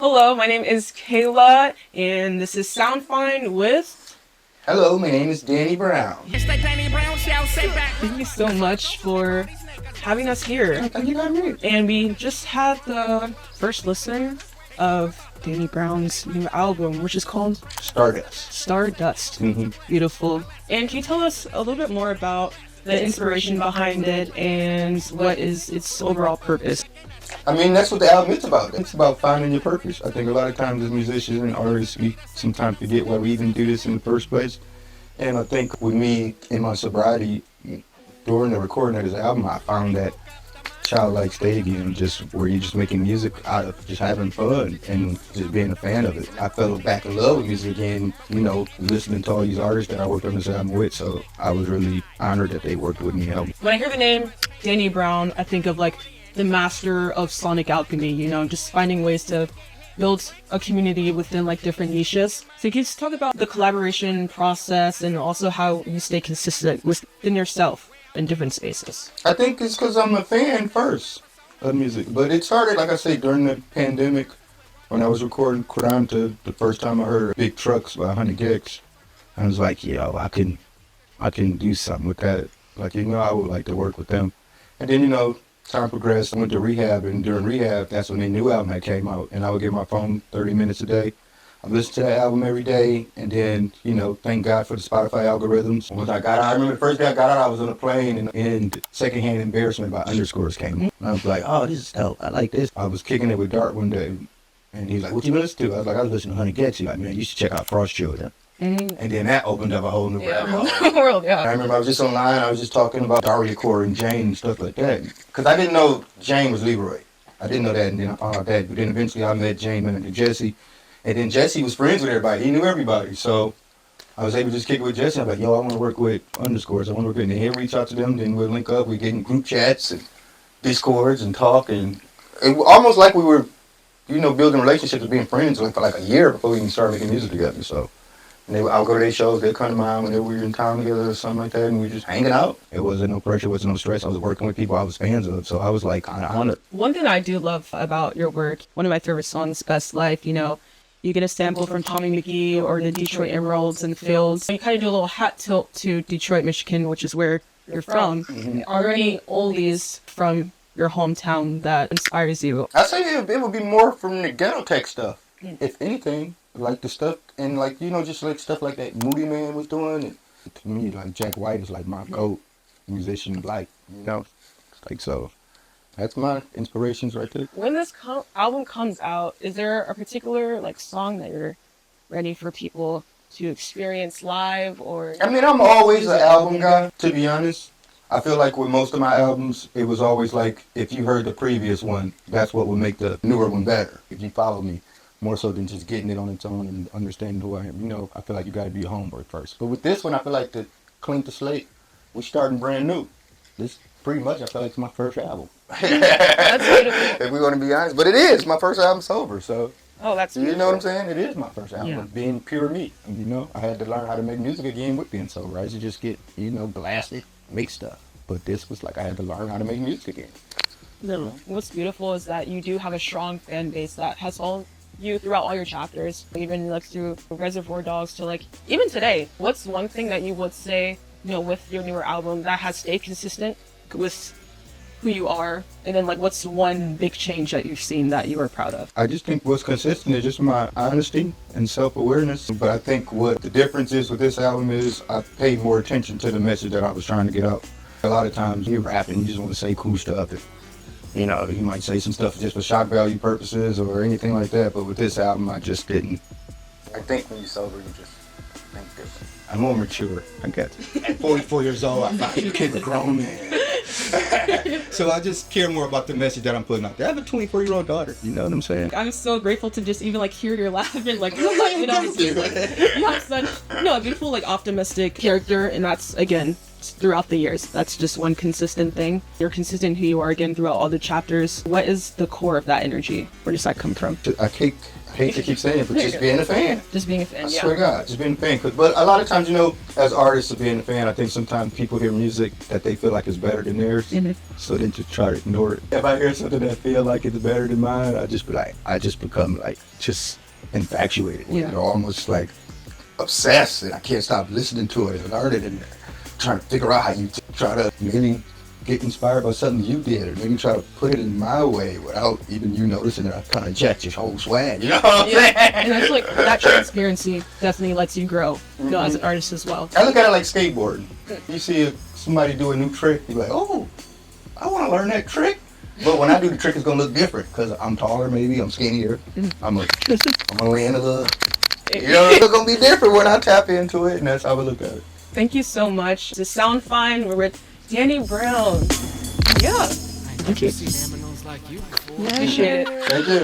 Hello, my name is Kayla, and this is Sound Fine with... Hello, my name is Danny Brown. Thank you so much for having us here. And we just had the first listen of Danny Brown's new album, which is called Stardust. Stardust. Beautiful. And can you tell us a little bit more about the inspiration behind it and what is its overall purpose? I mean, that's what the album is about. It's about finding your purpose. I think a lot of times as musicians and artists, we sometimes forget why we even do this in the first place. And I think with me in my sobriety, during the recording of this album, I found that childlike state again, just where you're just making music out of just having fun and just being a fan of it. I fell back in love with music again, listening to all these artists that I worked on this album with. So I was really honored that they worked with me. When I hear the name Danny Brown, I think of the master of sonic alchemy, just finding ways to build a community within different niches. So can you just talk about the collaboration process and also how you stay consistent within yourself in different spaces? I think it's because I'm a fan first of music, but it started, like I say, during the pandemic when I was recording Kuranta. The first time I heard Big Trucks by 100 Gex, I was like, I can do something with that. I would like to work with them. And then, time progressed. I went to rehab, and during rehab, that's when the new album had came out. And I would get my phone 30 minutes a day. I listened to that album every day, and then, thank God for the Spotify algorithms. Once I got out, I remember the first day I got out, I was on a plane, and Secondhand Embarrassment by Underscores came on. And I was like, oh, this is dope. I like this. I was kicking it with Dart one day, and he was like, what you listen to? I was like, I was listening to 100 Gex. He's like, man, you should check out Frost Children. And then that opened up a whole new world. Yeah. I remember I was just online, I was just talking about Daria Core and Jane and stuff like that. Because I didn't know Jane was Leroy. I didn't know that, and then I found out that. But then eventually I met Jane and Jesse. And then Jesse was friends with everybody. He knew everybody. So I was able to just kick it with Jesse. I'm like, I want to work with Underscores. I want to work with, and then he'll reach out to them. Then we'll link up. We get in group chats and Discords and talk. And it almost like we were, building relationships and being friends for a year before we even started making music together. So. And I'll go to their shows, they'll come to mine whenever we were in town together or something like that, and we were just hanging out. It wasn't no pressure, it wasn't no stress. I was working with people I was fans of, so I was kind of honored. One thing I do love about your work, one of my favorite songs, Best Life, you get a sample from Tommy McGee or the Detroit Emeralds and Fields. You kind of do a little hat tilt to Detroit, Michigan, which is where you're from. Are there any oldies from your hometown that inspires you? I say it would be more from the ghetto tech stuff, if anything. Like the stuff, and just stuff like that Moody Man was doing. And to me, Jack White is my GOAT musician, so. That's my inspirations right there. When this album comes out, is there a particular song that you're ready for people to experience live, or? I mean, I'm always an album guy, to be honest. I feel like with most of my albums, it was always if you heard the previous one, that's what would make the newer one better, if you follow me. More so than just getting it on its own and understanding who I am. I feel like you got to do your homework first. But with this one, I feel like to clean the slate, we're starting brand new. This pretty much, I feel like it's my first album. That's beautiful. If we're going to be honest. But it is. My first album sober, so. Oh, that's beautiful. You know what I'm saying? It is my first album. Yeah. Being pure me. I had to learn how to make music again with being sober. I used to just get, blasted, make stuff. But this was I had to learn how to make music again. What's beautiful is that you do have a strong fan base that has followed you throughout all your chapters, even through Reservoir Dogs to even today. What's one thing that you would say, with your newer album that has stayed consistent with who you are, and then what's one big change that you've seen that you are proud of? I just think what's consistent is just my honesty and self-awareness. But I think what the difference is with this album is I paid more attention to the message that I was trying to get out. A lot of times you rap and you just want to say cool stuff. You might say some stuff just for shock value purposes or anything like that, but with this album, I just didn't. I think when you're sober, you just think different. I'm more mature. I got you. At 44 years old, I thought you kid a grown man. So I just care more about the message that I'm putting out there. I have a 24-year-old daughter. You know what I'm saying? I'm so grateful to just even hear your laugh and you have such a beautiful optimistic character, and that's again throughout the years? That's just one consistent thing. You're consistent who you are again throughout all the chapters. What is the core of that energy? Where does that come from? I hate to keep saying it, but just being a fan. Just being a fan, I swear to God, just being a fan. But a lot of times, as artists of being a fan, I think sometimes people hear music that they feel like is better than theirs, so they just try to ignore it. If I hear something that I feel like it's better than mine, I just become like just infatuated with it, or almost like obsessed, and I can't stop listening to it and learning and trying to figure out how you try to maybe get inspired by something you did, or maybe try to put it in my way without even you noticing that I kind of jacked your whole swag, you know what I'm saying? And that's like, that transparency definitely lets you grow, as an artist as well. I look at it like skateboarding. You see somebody do a new trick, you're like, oh, I want to learn that trick. But when I do the trick, it's going to look different because I'm taller, maybe, I'm skinnier, I'm going to land a little, it's going to be different when I tap into it, and that's how I look at it. Thank you so much. To Sound Fine, we're with Danny Brown. Yeah. Thank you. Appreciate it. Thank you.